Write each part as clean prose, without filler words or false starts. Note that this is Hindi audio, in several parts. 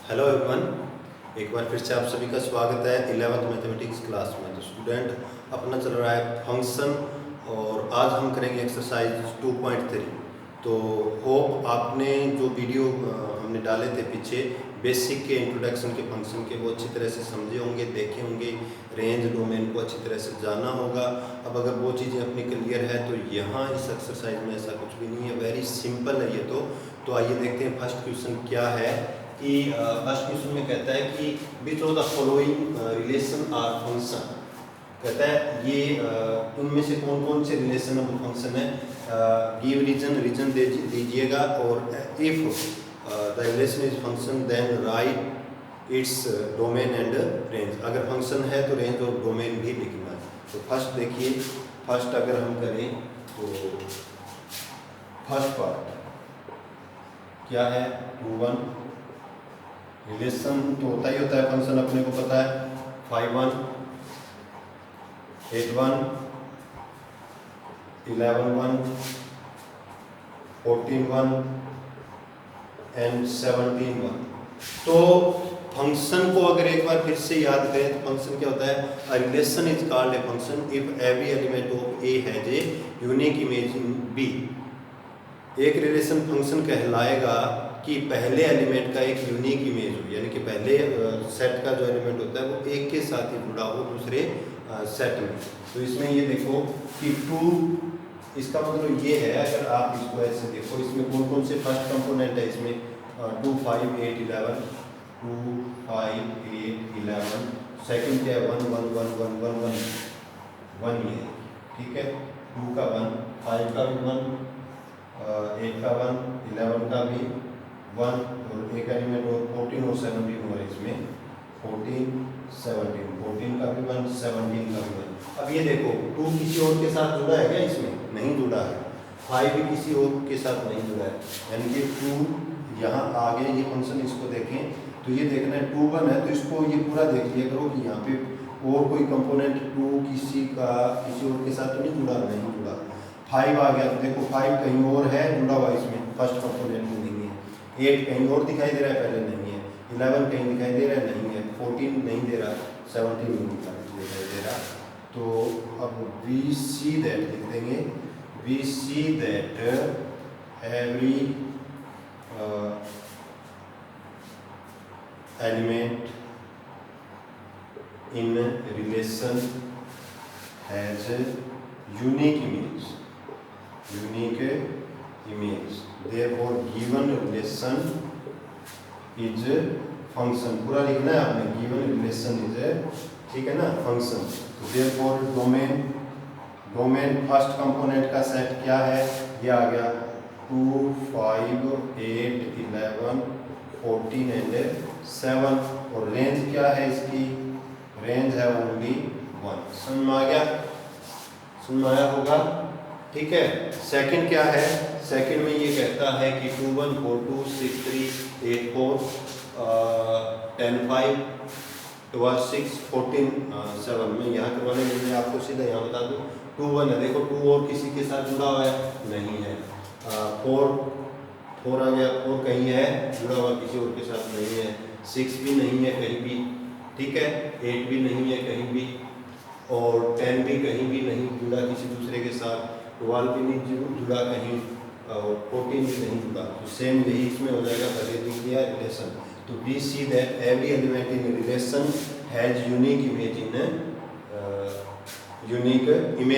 हेलो एवरीवन, एक बार फिर से आप सभी का स्वागत है 11th मैथमेटिक्स क्लास में। तो स्टूडेंट अपना चल रहा है फंक्शन और आज हम करेंगे एक्सरसाइज 2.3। तो होप आपने जो वीडियो हमने डाले थे पीछे बेसिक के इंट्रोडक्शन के फंक्शन के वो अच्छी तरह से समझे होंगे, देखे होंगे, रेंज डोमेन को अच्छी तरह से जाना होगा। अब अगर वो चीज़ें अपनी क्लियर है तो यहाँ इस एक्सरसाइज में ऐसा कुछ भी नहीं है, वेरी सिंपल है ये। तो आइए देखते हैं फर्स्ट क्वेश्चन क्या है। कि फर्स्ट क्वेश्चन में कहता है कि which of the following relation are function. कहता है ये इनमें से कौन कौन से रिलेशनल फंक्शन है। गिव रीजन दीजिएगा और if the relation is function then write its domain and range. अगर फंक्शन है तो रेंज और डोमेन भी लिखना है। तो फर्स्ट देखिए, फर्स्ट अगर हम करें तो फर्स्ट पार्ट क्या है, 2 1 रिलेशन तो होता ही होता है, फंक्शन अपने को पता है 5 1 8 1 11 1 14 1 एंड 17 1। तो फंक्शन को अगर एक बार फिर से याद करें तो फंक्शन क्या होता है, a relation is called a function if every element of A has a unique image in B. एक रिलेशन फंक्शन कहलाएगा कि पहले एलिमेंट का एक यूनिक इमेज हो, यानी कि पहले सेट का जो एलिमेंट होता है वो एक के साथ ही जुड़ा हो दूसरे सेट में। तो इसमें ये देखो कि 2, इसका मतलब ये है, अगर आप इसको ऐसे देखो इसमें कौन कौन से फर्स्ट कंपोनेंट है इसमें 2 5 8 11, 2 5 8 11, सेकंड क्या है 1 1 1 1 1 1 1 ये, ठीक है, 2 का 1, 5 का भी 1, 8 का 1, 11 का भी 1 और एक एलिमेंट और 14 और 17 हुआ इसमें 14 17, 14 का भी 1 17 का भी 1। अब ये देखो 2 किसी और के साथ जुड़ा है क्या, इसमें नहीं जुड़ा है, 5 भी किसी और के साथ नहीं जुड़ा है, यानी कि 2 यहाँ आगे ये फंक्शन इसको देखें तो ये देखना है 2 1 है तो इसको ये पूरा देख लिया करो कि यहाँ पे और कोई कंपोनेंट 2 किसी और के साथ तो नहीं जुड़ा, नहीं जुड़ा। 5 आ गया तो देखो 5 कहीं और है जुड़ा हुआ, इसमें फर्स्ट कंपोनेंट में नहीं है। 8 कहीं और दिखाई दे रहा है, पहले नहीं है। 11 कहीं दिखाई दे रहा है, नहीं है। 14 नहीं दे रहा, 17 नहीं दिखाई दे रहा। तो अब वी सी दैट लिख देंगे, we see that every element in relation has unique image, therefore given relation is function। पूरा लिखना है आपने, given relation is, ठीक है ना, function। तो therefore डोमेन फर्स्ट कंपोनेंट का सेट क्या है, ये आ गया 2 5 8 11 14 एंड 7। और रेंज क्या है इसकी, रेंज है ओनली 1। समझ में आ गया, समझ में आया होगा, ठीक है। सेकंड क्या है, सेकंड में ये कहता है कि 2 1 4 2 6 3 8 4 10 5 12 6 14 7 में यहाँ करवाने के लिए आपको सीधा यहाँ बता दूँ 2 1 है, देखो 2 और किसी के साथ जुड़ा हुआ है, नहीं है। 4 आ गया, 4 कहीं है जुड़ा हुआ, किसी और के साथ नहीं है। 6 भी नहीं है कहीं भी, ठीक है, 8 भी नहीं है कहीं भी, और 10 भी कहीं भी नहीं जुड़ा किसी दूसरे के साथ, 12 भी नहीं जुड़ा कहीं, और 14 भी नहीं जुड़ा। तो सेम यही इसमें हो जाएगा, पहले लिख दिया रिलेशन। तो we see that every element in relation has unique image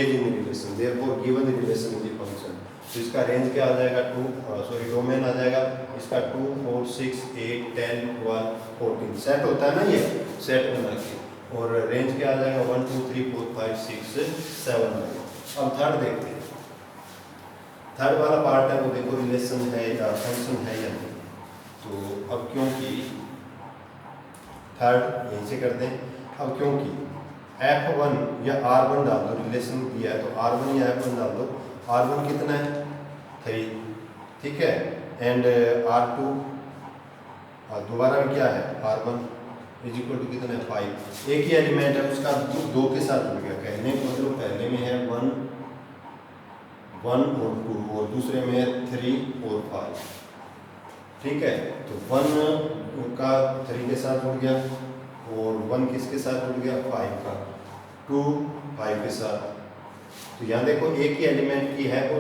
in relation, therefore given relation is a function. तो इसका रेंज क्या आ जाएगा, डोमेन आ जाएगा इसका 2 4 6 8 10 12 14। सेट होता है ना, ये सेट बना के, और रेंज क्या आ जाएगा 1 2 3 4 5 6 7। अब थर्ड देखते हैं, थर्ड वाला पार्ट है वो देखो रिलेशन है या फंक्शन है या नहीं। तो अब क्योंकि थर्ड यहीं से करते हैं, अब क्योंकि F1 या R1 डाल दो, रिलेशन दिया है तो R1 या F1 डाल दो। R1 कितना है 3, ठीक है, एंड R2 दोबारा में क्या है R1 इज इक्वल टू कितना है 5। एक ही एलिमेंट है उसका 2 के साथ जुड़ गया, कहने का मतलब पहले में है 1 और 2 और दूसरे में है 3 और 5। ठीक है, तो 1 का 3 के साथ जुड़ गया और 1 किसके साथ जुड़ गया, 5 का, 2 5 के साथ। तो यहाँ देखो एक ही एलिमेंट की है वो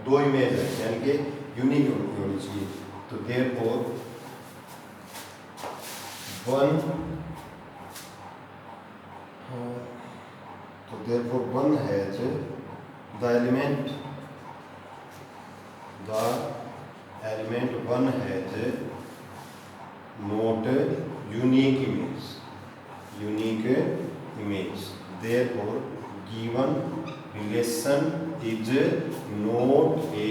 2 इमेज है, यानी कि यूनिक होनी चाहिए। तो देयरफॉर 1 तो therefore 1 has the element 1 has not unique image, therefore given relation is not a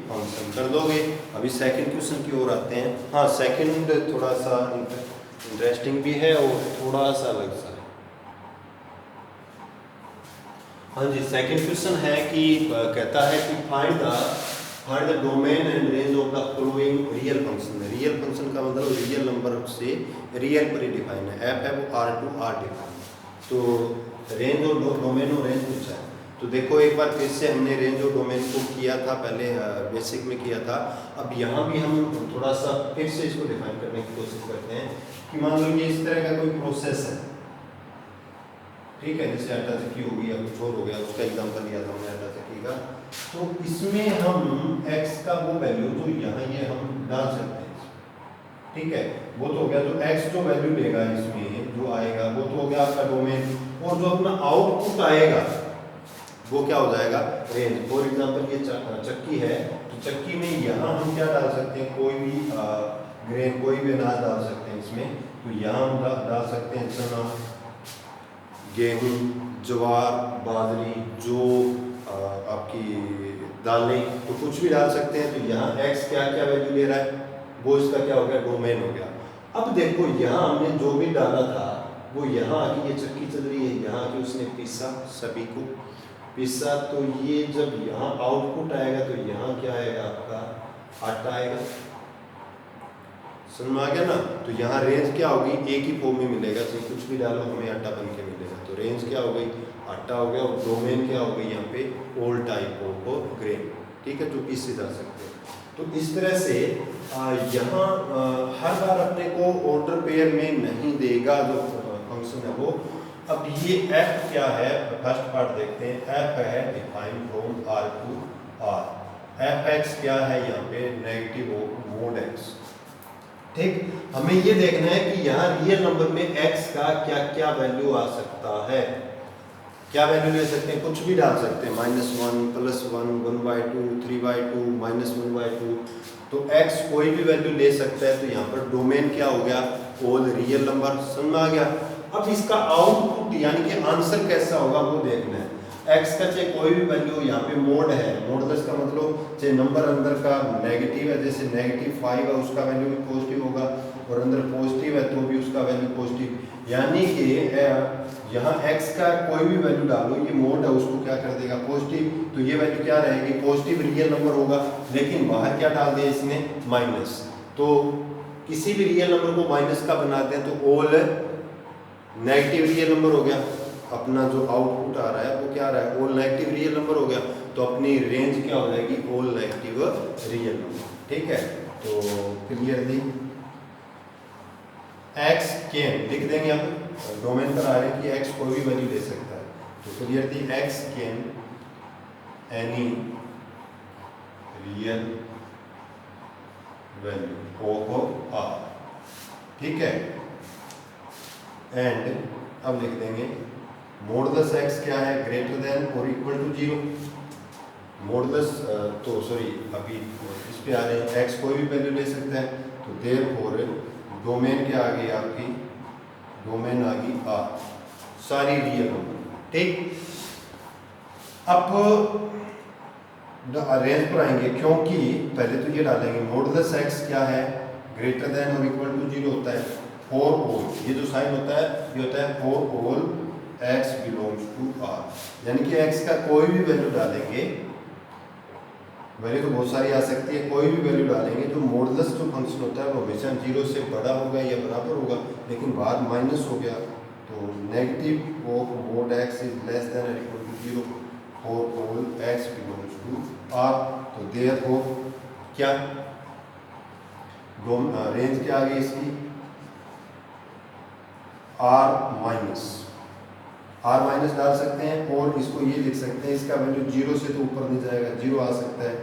function. कर दोगे। अभी सेकंड क्वेश्चन की ओर आते हैं। हाँ, सेकंड थोड़ा सा इंटरेस्टिंग भी है और थोड़ा सा अलग सा है। हाँ जी, सेकंड क्वेश्चन है कि कहता है कि find the domain and range of the following real function. Real function का मतलब रियल नंबर से रियल पर ही डिफाइन है, एफ है वो R2 R डिफाइन। तो रेंज और डोमेन और रेंज पूछा है। तो देखो एक बार फिर से हमने रेंज और डोमेन को किया था, पहले बेसिक में किया था। अब यहाँ भी हम थोड़ा सा फिर से इसको डिफाइन करने की कोशिश करते हैं कि मान लो ये इस तरह का कोई प्रोसेस है, ठीक है, जैसे आटा चक्की हो गई या कुछ और हो गया, उसका एग्जांपल लिया था हमने आटा चक्की का। तो इसमें हम x का वो वैल्यू जो यहाँ ये हम डाल सकते हैं, ठीक है, वो तो हो गया। जो x जो वैल्यू लेगा इसमें जो आएगा वो तो हो गया आपका डोमेन, और जो अपना आउटपुट आएगा वो क्या हो जाएगा, रेंज। फॉर एग्जांपल ये चक्की है, तो चक्की में यहाँ हम क्या डाल सकते हैं, कोई भी ग्रेन, कोई भी अनाज डाल सकते हैं इसमें। तो यहाँ हम डाल सकते हैं चना, गेहूँ, ज्वार, बाजरी, जो आपकी दालें, तो कुछ भी डाल सकते हैं। तो यहाँ x क्या क्या वैल्यू ले रहा है, वो इसका क्या हो गया, डोमेन हो गया। अब देखो यहाँ हमने जो भी डाला था वो यहाँ आके ये चक्की चल रही है, यहाँ आके उसने पीसा, सभी को पीसा। तो ये जब यहाँ आउटपुट आएगा तो यहाँ क्या आएगा, आपका आटा आएगा। समझ में आ गया ना। तो यहाँ रेंज क्या होगी, एक ही फॉर्म में मिलेगा, चाहे कुछ भी डालो हमें आटा बन के मिलेगा। तो रेंज क्या हो गई, आटा हो गया, और डोमेन क्या हो गई यहाँ पे, ऑल टाइप ऑफ ग्रेन, ठीक है, जो पीसे जा सकते हैं। तो इस तरह से यहाँ हर बार अपने को ऑर्डर पेयर में नहीं देगा जो फंक्शन है वो। अब ये f क्या है, फर्स्ट पार्ट देखते हैं। f है define from R to R। fx क्या है यहाँ पे, नेगेटिव मोड x, ठीक। हमें ये देखना है कि यहाँ रियल नंबर में x का क्या क्या वैल्यू आ सकता है। क्या वैल्यू ले सकते हैं, कुछ भी डाल सकते हैं, -1, +1, 1/2, 3/2, -1/2। तो x कोई भी वैल्यू ले सकता है। तो यहाँ पर डोमेन क्या हो गया, ऑल रियल नंबर। समझ में आ गया। अब इसका आउटपुट यानी कि आंसर कैसा होगा वो देखना है। x का चाहे कोई भी वैल्यू, यहाँ पे मोड है, मोडलेस का मतलब चाहे नंबर अंदर का नेगेटिव है, जैसे -5 है उसका वैल्यू भी पॉजिटिव होगा, और अंदर पॉजिटिव है तो भी उसका वैल्यू पॉजिटिव। यानी कि यहाँ x का कोई भी वैल्यू डालो, ये मोड है उसको क्या कर देगा, पॉजिटिव। तो ये वैल्यू क्या रहेगी, पॉजिटिव रियल नंबर होगा। लेकिन बाहर क्या डाल दिया इसने, माइनस। तो किसी भी रियल नंबर को माइनस का बनाते हैं तो ऑल नेगेटिव रियल नंबर हो गया। अपना जो आउटपुट आ रहा है वो क्या आ रहा है, ऑल नेगेटिव रियल नंबर हो गया। तो अपनी रेंज क्या हो जाएगी, ऑल नेगेटिव रियल नंबर, ठीक है। तो क्लियरली x कैन लिख देंगे, आप डोमेन पर आ रहे हैं कि x कोई भी वैल्यू ले सकता है। तो clearly x can any real value of R, ठीक है। एंड अब लिख देंगे मॉडुलस x क्या है, ग्रेटर देन और इक्वल टू 0। मॉडुलस तो सॉरी अभी इस पे आ रहे हैं, x कोई भी वैल्यू ले सकता है। तो देयरफॉर डोमेन क्या आ गई आपकी, डोमेन आ गई R, सारी रियल नंबर, ठीक। अब रेंज पर आएंगे, क्योंकि पहले तो ये डालेंगे मॉडुलस x क्या है, ग्रेटर देन और इक्वल टू 0 होता है फॉर ऑल। ये जो साइन होता है ये होता है for all x belongs to R। यानी कि x का कोई भी वैल्यू डालेंगे, वैल्यू तो बहुत सारी आ सकती है, कोई भी वैल्यू डालेंगे जो मॉडुलस जो फंक्शन होता है वो हमेशा 0 से बड़ा होगा या बराबर होगा। लेकिन बाहर माइनस हो गया तो negative of mod x is less than और equal to 0 for all x belongs to R। तो देयरफॉर क्या रेंज क्या आ गई इसकी आर माइनस डाल सकते हैं और इसको ये लिख सकते हैं, इसका वैल्यू 0 से तो ऊपर नहीं जाएगा, 0 आ सकता है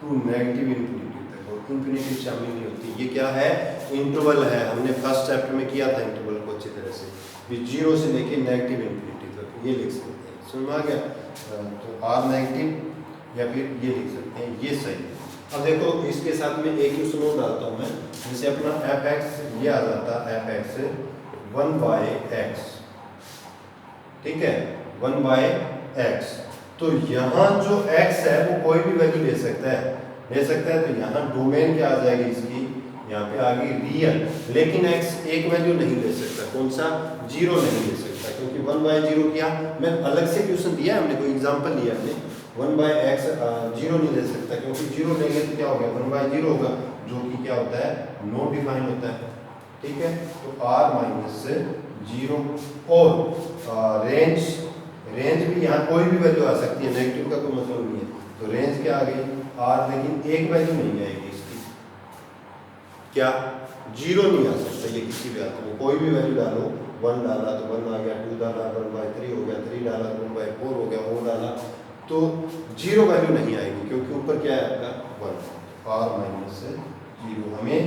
टू नेगेटिव इन्फिनिटी तक, और इन्फिनिटी शामिल नहीं होती। ये क्या है, इंटरवल है। हमने फर्स्ट चैप्टर में किया था इंटरवल को अच्छी तरह से, भी 0 से लेके नेगेटिव इन्फिनिटी तक ये लिख सकते हैं। समझ में आ गया? तो आर नेगेटिव या फिर ये लिख सकते हैं, ये सही है। अब देखो इसके साथ में एक क्वेश्चन और डालता हूँ मैं, जैसे अपना एफ एक्स ये आ जाता है, एफ एक्स 1/x, ठीक है, 1/x। तो यहाँ जो x है वो कोई भी वैल्यू ले सकता है, तो यहाँ डोमेन क्या आ जाएगी इसकी, यहाँ पे आ गई रियल, लेकिन x एक वैल्यू नहीं ले सकता। कौन सा? 0 नहीं ले सकता, क्योंकि 1/0 किया, मैं अलग से क्वेश्चन दिया है हमने, कोई एग्जांपल लिया हमने, 1/x 0 नहीं ले सकता, क्योंकि 0 लेंगे तो क्या हो गया, 1/0 होगा, जो कि क्या होता है, नो डिफाइन होता है, ठीक है। तो r माइनस 0 और रेंज भी यहाँ कोई भी वैल्यू आ सकती है, नेगेटिव का कोई मतलब नहीं है। तो रेंज क्या आ गई r, लेकिन एक वैल्यू नहीं आएगी इसकी, क्या 0 नहीं आ सकता ये किसी भी हालत में, कोई भी वैल्यू डालो, 1 डाला तो 1 आ गया, 2 डाला 1/3 हो गया, 3 डाला तो 1/4 हो गया, 4 डाला तो 0 वैल्यू नहीं आएगी, क्योंकि ऊपर क्या है आपका 1, r माइनस 0। हमें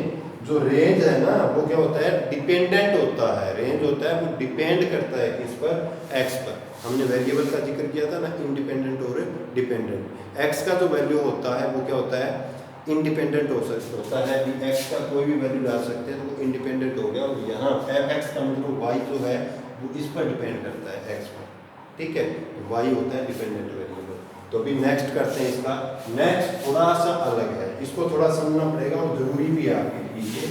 जो रेंज है ना वो क्या होता है, डिपेंडेंट होता है, रेंज होता है वो डिपेंड करता है किस पर, x पर। हमने वेरिएबल का जिक्र किया था ना, इंडिपेंडेंट और डिपेंडेंट। x का जो वैल्यू होता है वो क्या होता है, इंडिपेंडेंट होता है, कि x का कोई भी वैल्यू डाल सकते हैं तो वो इंडिपेंडेंट हो गया। और यहाँ f(x) का मतलब y जो है वो इस पर डिपेंड करता है, x पर, ठीक है। तो y होता है डिपेंडेंट वेरिएबल। तो अभी नेक्स्ट करते हैं इसका, नेक्स्ट थोड़ा सा अलग है, इसको थोड़ा समझना पड़ेगा और जरूरी भी है आपके लिए।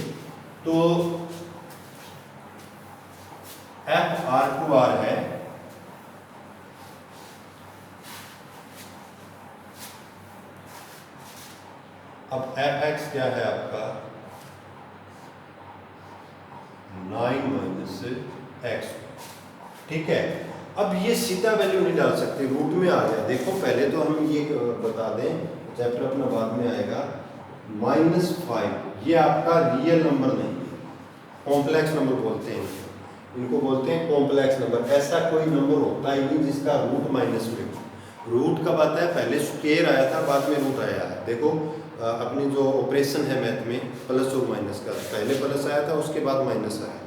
तो f(r2r) है, अब f(x) क्या है आपका 9 - x, ठीक है। अब ये सीधा वैल्यू नहीं डाल सकते, रूट में आ गया। देखो पहले तो हम ये बता दें, चैप्टर अपना बाद में आएगा, -5 ये आपका रियल नंबर नहीं है, कॉम्प्लेक्स नंबर बोलते हैं इनको बोलते हैं कॉम्प्लेक्स नंबर। ऐसा कोई नंबर होता ही नहीं जिसका रूट माइनस में हो। रूट कब आता है, पहले स्क्वायर आया था, बाद में रूट आया है। देखो अपनी जो ऑपरेशन है मैथ में, प्लस और माइनस का, पहले प्लस आया था उसके बाद माइनस आया।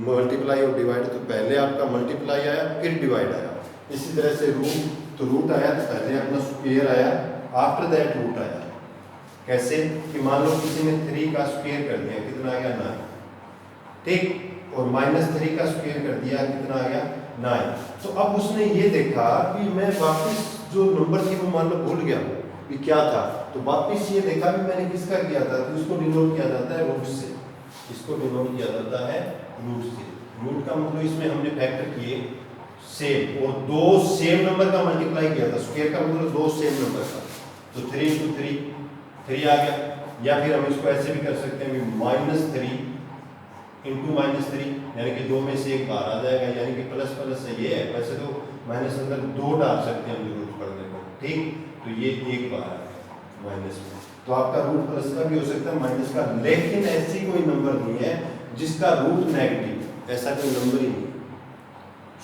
मल्टीप्लाई और डिवाइड, तो पहले आपका मल्टीप्लाई आया फिर डिवाइड आया। इसी तरह से रूट आया तो पहले अपना स्क्वायर आया, आफ्टर दैट रूट आया। कैसे कि मान लो किसी ने 3 का स्क्वायर कर दिया, कितना आ गया 9, ठीक, और -3 का स्क्वायर कर दिया, कितना आ गया 9। तो अब उसने ये देखा कि मैं वापस जो नंबर थी वो मान लो भूल गया कि क्या था, तो वापस ये देखा कि मैंने किसका किया था, तो इसको डिनोट किया जाता है रूट से, इसको डिनोट किया जाता है रूट से। रूट का मतलब इसमें हमने फैक्टर किए सेम, और 2 सेम नंबर का मल्टीप्लाई किया था। स्क्वायर का मतलब 2 सेम नंबर का, तो 3 × 3 आ गया। या फिर हम इसको ऐसे भी कर सकते हैं, -3 × -3, यानी कि 2 में से 1 बाहर आ जाएगा, यानी कि प्लस प्लस है ये है। वैसे तो माइनस अंदर 2 डाल सकते हैं हम जरूरत पड़ने को, ठीक, तो ये 1 बाहर आ गया माइनस में। तो आपका रूट प्लस का भी हो सकता है, माइनस का, लेकिन ऐसी कोई नंबर नहीं है जिसका रूट नेगेटिव, ऐसा कोई नंबर ही नहीं।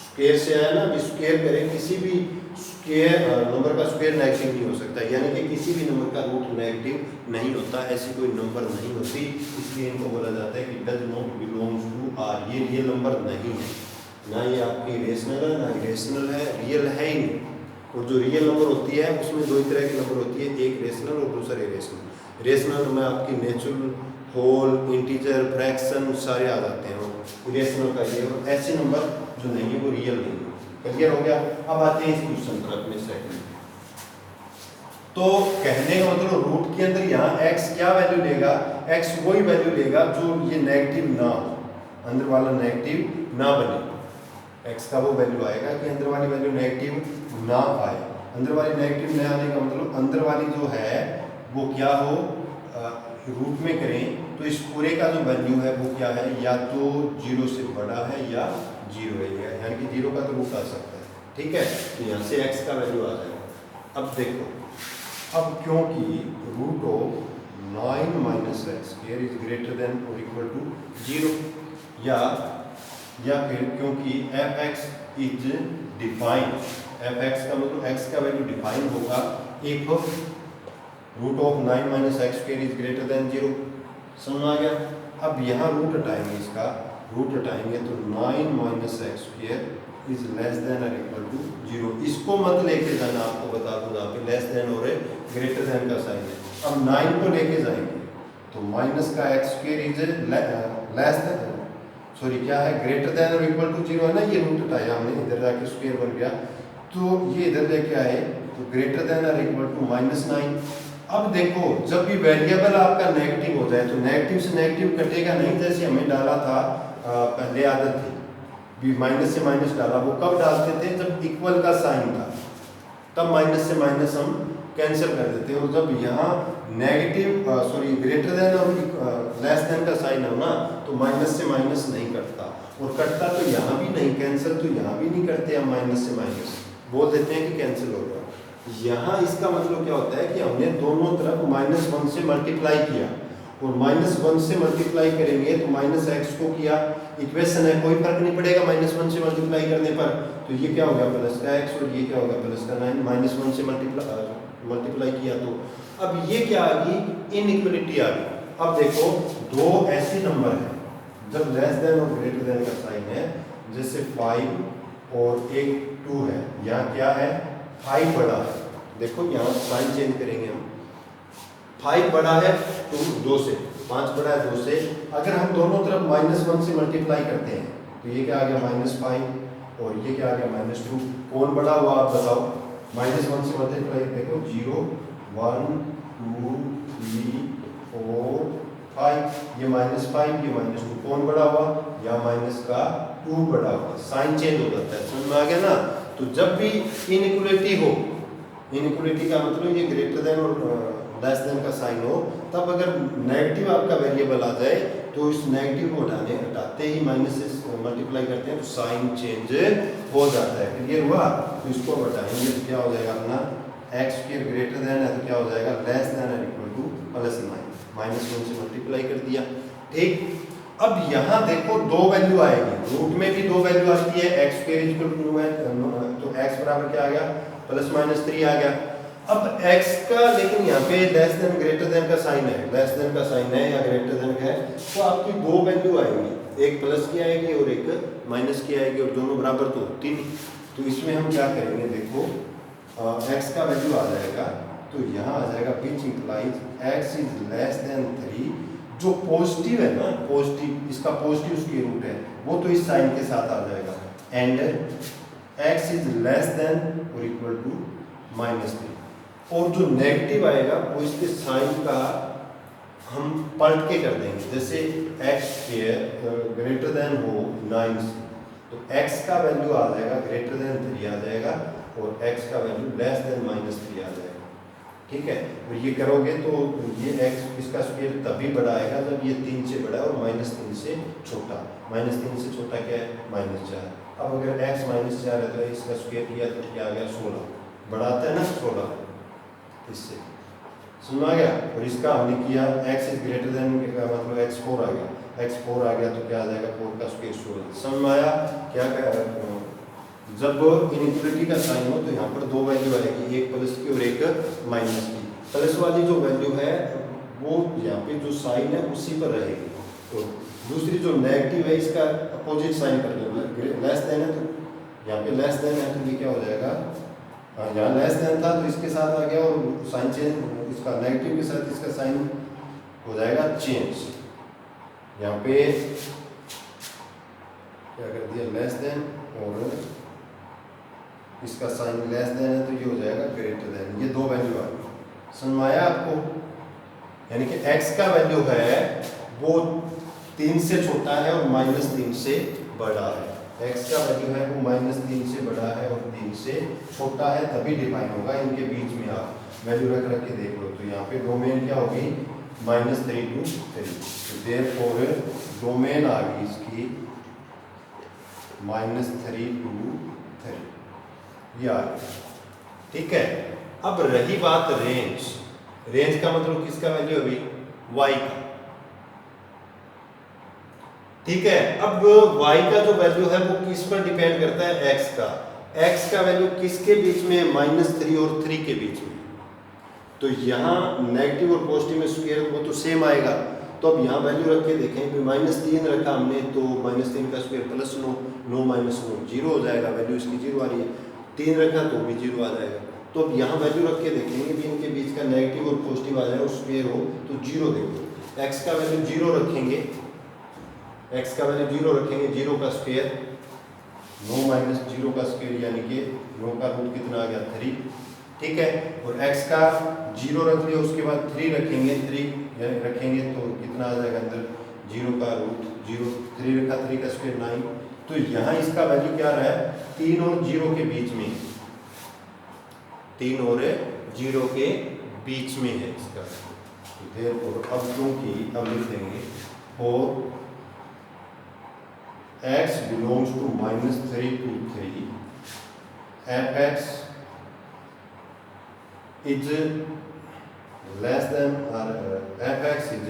स्क्वायर से आया ना, स्क्वायर करें, किसी भी स्क्वायर नंबर का स्क्वायर नेगेटिव नहीं हो सकता, यानी कि किसी भी नंबर का रूट नेगेटिव नहीं होता, ऐसी कोई नंबर नहीं होती। इसलिए इनको बोला जाता है कि does not belongs to R, ये रियल नंबर नहीं है, ना ये आपकी रेशनल है ना इरेशनल है, रियल है ही नहीं। और जो रियल नंबर होती है उसमें 2 तरह की नंबर होती है, एक रेशनल और दूसरा इरेशनल। रेशनल में आपकी नेचुरल, होल, इंटीजर, फ्रैक्शन सारे आ जाते हैं, इरेशनल का ये, और ऐसे नंबर जो नहीं है वो रियल नहीं है। क्लियर हो गया? अब आते हैं इस क्वेश्चन पर अपने सेकंड। तो कहने का मतलब रूट के अंदर यहाँ x क्या वैल्यू लेगा, x वही वैल्यू लेगा जो ये नेगेटिव ना हो, अंदर वाला नेगेटिव ना बने। x का वो वैल्यू आएगा कि अंदर वाली वैल्यू नेगेटिव ना आए। अंदर वाली नेगेटिव न आने का मतलब अंदर वाली जो है वो क्या हो, रूट में करें तो इस पूरे का जो वैल्यू है वो क्या है, या तो 0 से बड़ा है या 0 है, यानी कि 0 का तो रूट आ सकता है, ठीक है। तो यहाँ से x का वैल्यू आ जाएगा। अब देखो, अब क्योंकि root of 9 minus x square is greater than और इक्वल टू 0, या फिर क्योंकि f x is defined, f x का मतलब एक्स का वैल्यू डिफाइन होगा if root of 9 minus x square is greater than 0। समझ आ गया? अब यहाँ रूट हटाएंगे, इसका रूट हटाएंगे तो 9 minus x square is less than और इक्वल टू 0। इसको मत लेके जाना, आपको बता दूँ यहाँ पे लेस देन और ग्रेटर देन का साइन है। अब 9 को लेके जाएंगे तो माइनस का x square is less then, sorry क्या है, ग्रेटर देन और इक्वल टू 0 है ना, ये रूट हटाया हमने, इधर जाके स्क्वायर बन गया, तो ये इधर लेके आए तो ग्रेटर देन और इक्वल टू -9। अब देखो जब भी वेरिएबल आपका नेगेटिव हो जाए तो नेगेटिव से नेगेटिव कटेगा नहीं, जैसे हमें डाला था पहले आदत थी भी माइनस से माइनस डाला, वो कब डालते थे जब इक्वल का साइन था, तब माइनस से माइनस हम कैंसिल कर देते हैं। और जब यहाँ नेगेटिव सॉरी ग्रेटर देन और लेस देन का साइन हो ना, तो माइनस से माइनस नहीं कटता, और कटता तो यहाँ भी नहीं, कैंसिल तो यहाँ भी नहीं करते हम, माइनस से माइनस बोल देते हैं कि कैंसिल हो गया। यहाँ इसका मतलब क्या होता है कि हमने दोनों तरफ -1 से मल्टीप्लाई किया, और -1 से मल्टीप्लाई करेंगे तो माइनस एक्स को किया, इक्वेशन है कोई फर्क नहीं पड़ेगा -1 से मल्टीप्लाई करने पर, तो ये क्या हो गया प्लस का एक्स, और ये क्या होगा प्लस का 9, -1 से मल्टीप्लाई किया, तो अब ये क्या आ गई, इनइक्वलिटी आ गई। अब देखो दो ऐसे नंबर है जब लेस देन और ग्रेटर देन का साइन है, जैसे 5 और एक 2 है, यहाँ क्या है 5 बड़ा है, देखो यहाँ साइन चेंज करेंगे हम, 5 बड़ा है 2 से, 5 बड़ा है 2 से, अगर हम दोनों तरफ -1 से मल्टीप्लाई करते हैं तो ये क्या आ गया -5 और ये क्या आ गया -2, कौन बड़ा हुआ आप बताओ, -1 से मल्टीप्लाई देखो 0 1 2 3 4 5, ये -5 ये -2, कौन बड़ा हुआ, या माइनस का 2 बड़ा हुआ, साइन चेंज हो जाता है, समझ में आ गया ना। तो जब भी इनइक्वलिटी हो, इनइक्वलिटी का मतलब ये ग्रेटर देन और लेस देन का साइन हो, तब अगर नेगेटिव आपका वेरिएबल आ जाए तो इस नेगेटिव को हटाते ही माइनस से मल्टीप्लाई करते हैं तो साइन चेंज हो जाता है। क्लियर हुआ? तो इसको हटाएंगे तो क्या हो जाएगा अपना एक्स स्क्वायर ग्रेटर देन है तो क्या हो जाएगा लेस देन और इक्वल टू +9, -1 से मल्टीप्लाई कर दिया। ठीक, अब यहाँ देखो दो वैल्यू आएगी, रूट में भी दो वैल्यू आती है, एक्स स्क्वायर इक्वल टू है तो एक्स बराबर क्या आ गया +-3 आ गया। अब x का लेकिन यहाँ पे लेस देन ग्रेटर देन का साइन है, लेस देन का साइन है या ग्रेटर देन का है, तो आपकी दो वैल्यू आएंगी, एक प्लस की आएगी और एक माइनस की आएगी, और दोनों बराबर तो होती नहीं। तो इसमें हम क्या करेंगे, देखो x का वैल्यू आ जाएगा तो यहाँ आ जाएगा which implies x is less then 3, जो पॉजिटिव है ना, पॉजिटिव, इसका पॉजिटिव स्क्वायर रूट है वो तो इस साइन के साथ आ जाएगा, and x is less than और इक्वल टू -3, और जो नेगेटिव आएगा वो इसके साइन का हम पलट के कर देंगे, जैसे एक्स स्क्वायर ग्रेटर देन हो 9 से तो x का वैल्यू आ जाएगा ग्रेटर देन 3 आ जाएगा, और x का वैल्यू लेस देन -3 आ जाएगा। ठीक है, तो ये करोगे तो ये x इसका स्क्वायर तभी बड़ा आएगा जब ये 3 से बड़ा है और -3 से छोटा, -3 से छोटा क्या है -4। अब अगर x -4 है तो इसका स्क्वायर किया तो क्या आ गया 16, बड़ा आता है ना 16, इससे समझ आ गया। और इसका हमने किया x इज ग्रेटर देन का मतलब x4 आ गया, x4 आ गया तो क्या आ जाएगा 4 का स्क्वायर 16। समझ में आया क्या जब इनइक्वलिटी का साइन हो तो यहाँ पर दो वैल्यू आएगी, एक प्लस की और एक माइनस की। प्लस वाली जो वैल्यू है वो यहाँ पे जो साइन है उसी पर रहेगी, तो दूसरी जो नेगेटिव है इसका अपोजिट साइन कर लेंगे, लेस देन है तो यहाँ पे लेस देन है तो ये क्या हो जाएगा, यहाँ लेस देन था तो इसके साथ आ गया और साइन चेंज, इसका नेगेटिव के साथ इसका साइन हो जाएगा चेंज। यहाँ पे क्या कर दिया लेस देन और इसका साइन लेस देन है तो ये हो जाएगा ग्रेटर देन, ये दो वैल्यू आ गई। समझ में आया आपको? यानी कि x का वैल्यू है वो 3 से छोटा है और -3 से बड़ा है, x का वैल्यू है वो -3 से बड़ा है और 3 से छोटा है, तभी डिफाइन होगा। इनके बीच में आप वैल्यू रख रख के देख लो, तो यहाँ पे डोमेन क्या होगी -3 to 3, तो देयरफॉर डोमेन आ गई इसकी -3 to 3, ये आ गया। ठीक है, अब रही बात रेंज, रेंज का मतलब किसका वैल्यू अभी y का, ठीक है। अब y का जो वैल्यू है वो किस पर डिपेंड करता है, x का। x का वैल्यू किसके बीच में, -3 और 3 के बीच में। तो यहाँ नेगेटिव और पॉजिटिव में स्क्वायर वो तो सेम आएगा। तो अब यहाँ वैल्यू रख के देखें, -3 रखा हमने तो -3 का स्क्वायर +9, 9 - 9 0 हो जाएगा, वैल्यू इसकी 0 आ रही है। 3 रखा तो भी 0 आ जाएगा। तो अब यहाँ वैल्यू रख के देखेंगे भी इनके बीच का नेगेटिव और पॉजिटिव आ जाए और स्क्वायर हो तो 0 देखो। x का वैल्यू 0 रखेंगे, x का वैल्यू 0 रखेंगे, 0 का स्क्वायर 9 - 0 का स्क्वायर यानी कि 9 का रूट कितना आ गया 3, ठीक है। और x का 0 रख लिया, उसके बाद 3 रखेंगे, 3 यानी रखेंगे तो कितना आ जाएगा अंदर 0 का रूट 0, 3 रखा 3 का स्क्वायर 9। तो यहाँ इसका वैल्यू क्या रहा है, 3 और 0 के बीच में, 3 और 0 के बीच में है इसका। तो अब क्योंकि अब लिख देंगे और x belongs to -3 to 3, f(x) is less than or f(x) is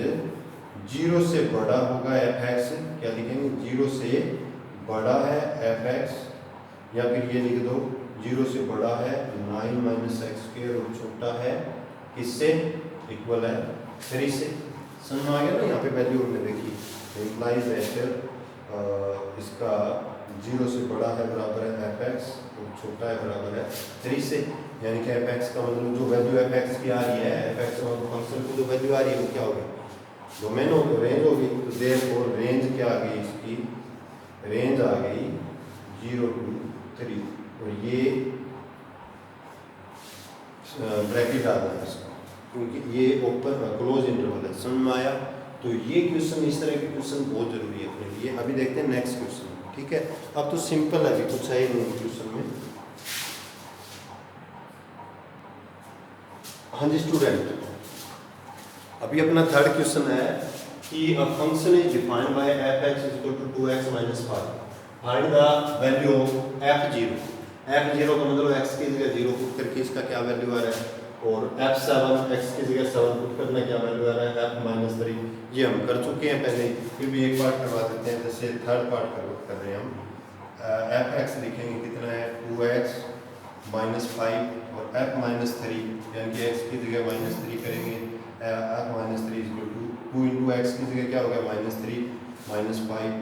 0 से बड़ा होगा f(x), क्या लिखेंगे 0 से बड़ा है f(x), या फिर ये लिख दो 0 से बड़ा है 9 - x² और छोटा है इससे, इक्वल है 3 से। समझ में आ गया ना, यहाँ पे वैल्यू हमने देखी, इम्प्लाइज दैट इसका 0 से बड़ा है बराबर है f(x) और छोटा है बराबर है 3 से। यानी कि f(x) का मतलब जो वैल्यू f(x) की आ रही है, f(x) और फंक्शन की जो वैल्यू आ रही है वो क्या होगी, डोमेन होगी, रेंज होगी। तो देयरफॉर रेंज क्या आ गई इसकी, रेंज आ गई 0 to 3, और ये ब्रैकेट आ रहा है इसका, क्योंकि ये ओपन क्लोज इंटरवल है। समझ में आया। तो ये क्वेश्चन, इस तरह के क्वेश्चन बहुत जरूरी है अपने लिए। अभी देखते हैं नेक्स्ट क्वेश्चन, ठीक है। अब तो सिंपल है, अभी कुछ है ही नहीं क्वेश्चन में। हाँ जी स्टूडेंट, अभी अपना थर्ड क्वेश्चन है कि a function is defined by f(x) = 2x - 5, find the value of f(0). f(0) का मतलब x की जगह 0 पुट करके इसका क्या वैल्यू आ रहा है, और f(7) x की जगह 7 पुट करना क्या वैल्यू आ रहा है, f - 3। ये हम कर चुके हैं पहले, फिर भी एक पार्ट करवा देते हैं, जैसे थर्ड पार्ट कर रहे हैं हम। f(x) लिखेंगे कितना है 2x - 5, और f - 3 यानी कि x की जगह -3 करेंगे, f - 3 = 2 × x की जगह क्या हो गया -3 - 5,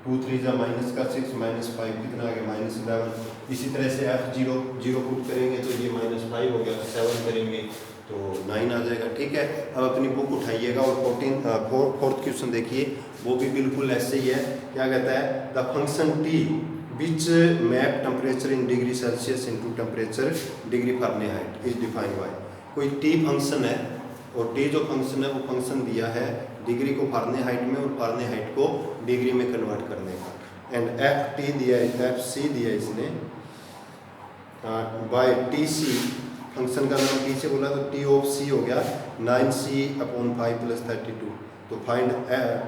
2 3 जा माइनस का 6 -5 कितना आ गया -11। इसी तरह से f(0) 0 पुट करेंगे तो ये -5 हो गया, 7 करेंगे तो 9 आ जाएगा, ठीक है। अब अपनी बुक उठाइएगा और 4th क्वेश्चन देखिए, वो भी बिल्कुल ऐसे ही है। क्या कहता है, the function t which map temperature in degree Celsius into temperature degree Fahrenheit is defined by। कोई t फंक्शन है और t जो फंक्शन है वो फंक्शन दिया है डिग्री को फारेनहाइट में और फारेनहाइट को डिग्री में कन्वर्ट करने का, एंड एफ टी दिया है, एफ सी दिया है इसने, बाय टी सी, फंक्शन का नाम टी से बोला तो टी ऑफ सी हो गया 9c/5 + 32। तो फाइंड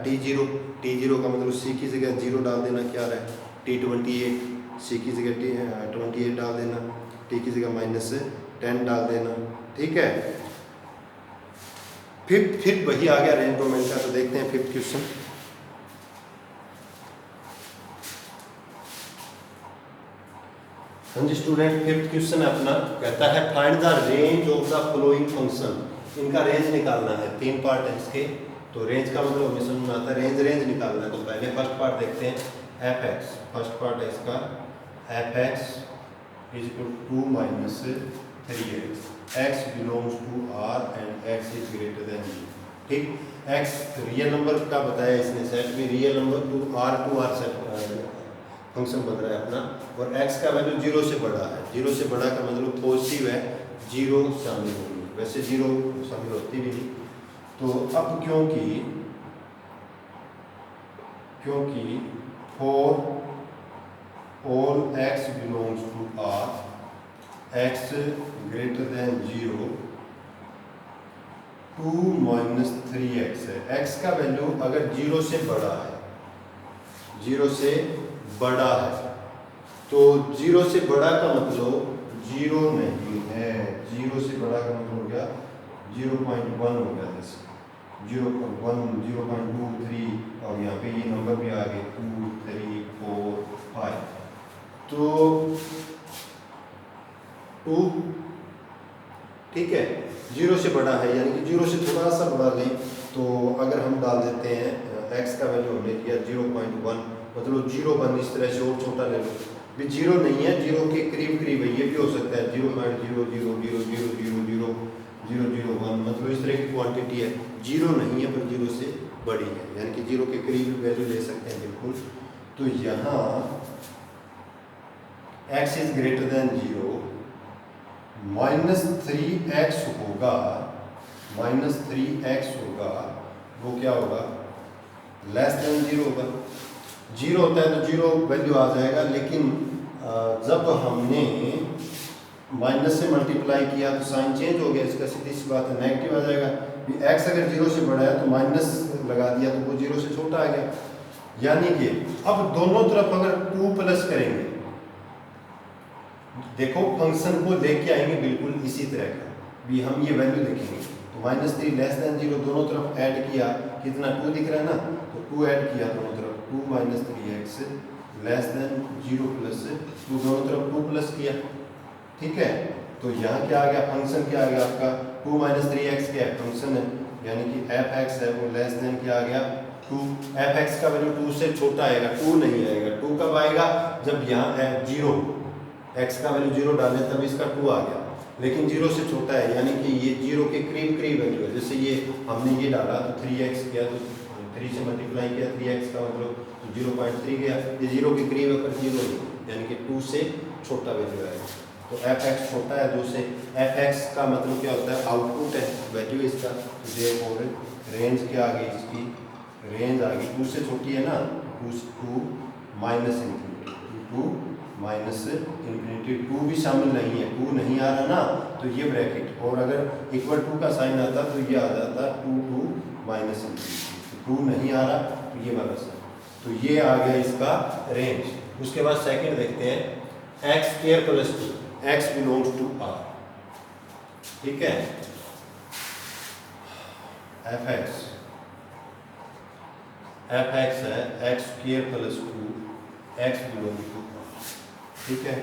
t0 का मतलब c की जगह 0 डाल देना, क्या रहा है t28, c की जगह 28 डाल देना, t की जगह -10 डाल देना, ठीक है। फिर वही आ गया रेंज डोमेन का। तो देखते हैं 5th क्वेश्चन। हाँ जी स्टूडेंट, 5th क्वेश्चन अपना कहता है find the range of the following function. इनका रेंज निकालना है, 3 पार्ट है इसके। तो रेंज का मतलब हमें समझ में आता है, रेंज निकालना है। तो पहले फर्स्ट पार्ट देखते हैं, f(x), फर्स्ट पार्ट है इसका f(x) = 2 - 3x, x belongs to R and x is greater than 0, ठीक। x रियल नंबर का बताया इसने, सेट भी real number two R set function बन रहा है अपना, और x का वैल्यू 0 से बड़ा है। 0 से बड़ा का मतलब पॉजिटिव है, 0 शामिल होगी, वैसे 0 शामिल होती भी नहीं। तो अब क्योंकि for all x belongs to R, x greater than 0, 2 - 3x है। x का वैल्यू अगर 0 से बड़ा है, 0 से बड़ा है, तो 0 से बड़ा का मतलब 0 नहीं है, 0 से बड़ा का मतलब हो गया 0.1 हो गया, जैसे 0.1 0.23 और यहाँ पे ये नंबर भी आ गए 2 3 4 5। तो 2 ठीक है, 0 से बड़ा है, यानी कि 0 से थोड़ा सा बड़ा लें तो अगर हम डाल देते हैं x का वैल्यू हमने दिया 0.1, मतलब 0.1 इस तरह से और छोटा ले लो, भी 0 नहीं है, 0 के करीब करीब है, ये भी हो सकता है 0.000000001, मतलब इस तरह की क्वांटिटी है, 0 नहीं है पर 0 से बड़ी है, यानी कि 0 के करीब वैल्यू ले सकते हैं बिल्कुल। तो यहाँ x is greater than 0, -3x होगा, -3x होगा, वो क्या होगा, लेस देन 0 होगा। 0 होता है तो 0 वैल्यू आ जाएगा, लेकिन जब हमने माइनस से मल्टीप्लाई किया तो साइन चेंज हो गया, इसका सीधी सी बात है नेगेटिव आ जाएगा। x अगर 0 से बड़ा है तो माइनस लगा दिया तो वो 0 से छोटा आ गया, यानी कि अब दोनों तरफ अगर 2 प्लस करेंगे, देखो फंक्शन को लेके आएंगे बिल्कुल इसी तरह का, भी हम ये वैल्यू देखेंगे तो -3 लेस देन 0 दोनों तरफ ऐड किया, कितना 2 दिख रहा है ना, तो 2 ऐड किया दोनों तरफ, 2 -3x लेस देन 0 प्लस 2, दोनों तरफ 2 प्लस किया, ठीक है। तो यहाँ क्या आ गया, फंक्शन क्या आ गया आपका 2 -3x क्या है, फंक्शन है, यानी कि fx है वो लेस देन क्या आ गया 2, fx का वैल्यू 2 से छोटा आएगा, 2 नहीं आएगा। 2 कब आएगा, जब यहाँ है 0, x का वैल्यू 0 डालें तब इसका 2 आ गया, लेकिन 0 से छोटा है, यानी कि ये 0 के करीब करीब वैल्यू है। जैसे ये हमने ये डाला तो 3x किया तो 3 से मल्टीप्लाई किया, 3x का मतलब 0.3 गया, ये 0 के करीब है पर 0 नहीं, यानी कि 2 से छोटा वैल्यू आएगा। तो fx छोटा है 2 से, fx का मतलब क्या होता है, आउटपुट है, वैल्यू इसका, और रेंज क्या आ गई इसकी, रेंज आ गई 2 से छोटी है ना, 2 माइनस इन्फिनिटी, 2 माइनस इन्फिनिटी, 2 भी शामिल नहीं है, 2 नहीं आ रहा ना, तो ये ब्रैकेट, और अगर इक्वल टू का साइन आता तो ये आ जाता 2 माइनस इन्फिनिटी, 2 नहीं आ रहा तो ये वाला साइन, तो ये आ गया इसका रेंज। उसके बाद सेकंड देखते हैं x square plus 2, x belongs to r, ठीक है, fx है x square plus 2, x belongs to r, ठीक है।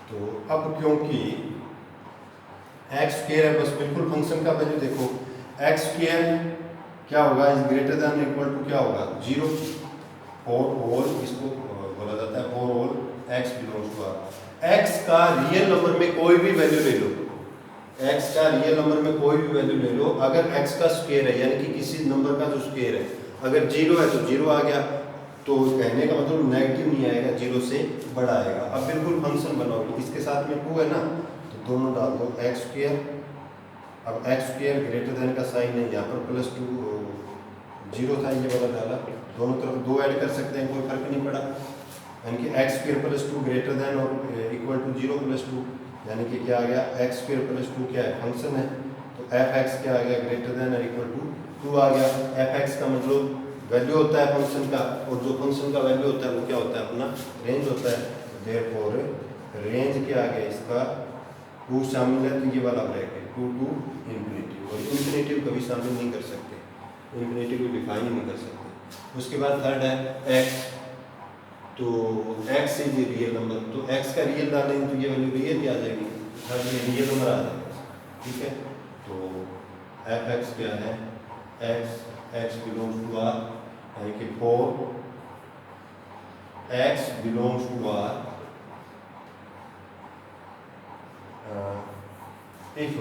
तो अब क्योंकि x स्क्वायर है, बस बिल्कुल फंक्शन का वैल्यू देखो, x स्क्वायर क्या होगा, is greater than equal to क्या होगा 0, फॉर ऑल इसको बोला जाता है, for all x belongs to r। x का रियल नंबर में कोई भी वैल्यू ले लो, x का रियल नंबर में कोई भी वैल्यू ले लो, अगर x का स्क्वायर है, यानी कि किसी नंबर का जो स्क्वायर है, अगर 0 है तो 0 आ गया, तो कहने का मतलब नेगेटिव नहीं आएगा, 0 से बड़ा आएगा। अब बिल्कुल फंक्शन बनाओ, इसके साथ में 2 है ना, तो दोनों डाल दो x स्क्वायर, अब x स्क्वायर ग्रेटर देन का साइन है, यहाँ पर +2 0 था, ये वाला डाला, दोनों तरफ 2 ऐड कर सकते हैं, कोई फर्क नहीं पड़ा, यानी कि x square plus 2 greater than और इक्वल टू 0 + 2, यानी कि क्या आ गया, x स्क्वायर प्लस 2 क्या है, फंक्शन है, तो fx क्या आ गया, ग्रेटर देन और इक्वल टू 2 आ गया। fx का मतलब वैल्यू होता है फंक्शन का, और जो फंक्शन का वैल्यू होता है वो क्या होता है, अपना रेंज होता है। देयरफॉर रेंज क्या आ गया इसका, 2 शामिल है तो ये वाला ब्रैकेट 2 टू इन्फिनिटी, और इन्फिनिटी कभी शामिल नहीं कर सकते, इन्फिनिटी को डिफाइन नहीं कर सकते। उसके बाद थर्ड है x, तो x इज रियल नंबर, तो x का रियल डालेंगे तो ये वैल्यू रियल ही आ जाएगी, थर्ड में रियल नंबर आ जाएगा, ठीक है। तो fx क्या है, x बिलोंग्स टू r, यानी कि 4 x belongs to r, if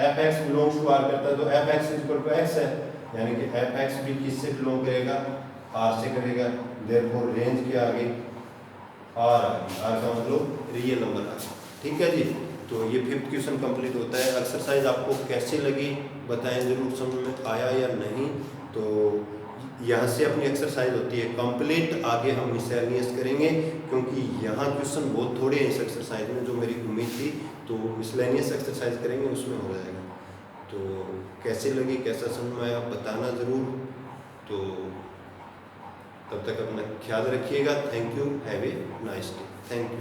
fx belongs to r करता है तो fx इक्वल टू x है, यानी कि fx भी किससे बिलोंग करेगा, r से करेगा। देयरफॉर रेंज क्या आ गई, r आ गई, r का मतलब रियल नंबर आ गया, ठीक है जी। तो ये 5th क्वेश्चन कंप्लीट होता है। एक्सरसाइज आपको कैसे लगी बताएं ज़रूर, समझ में आया या नहीं। तो यहाँ से अपनी एक्सरसाइज होती है कंप्लीट, आगे हम मिसलेनियस करेंगे, क्योंकि यहाँ क्वेश्चन बहुत थोड़े हैं इस एक्सरसाइज में, जो मेरी उम्मीद थी। तो मिसलेनियस एक्सरसाइज करेंगे, उसमें हो जाएगा। तो कैसे लगी, कैसा समझ में आया बताना ज़रूर। तो तब तक अपना ख्याल रखिएगा। Thank you, have a nice day. Thank you.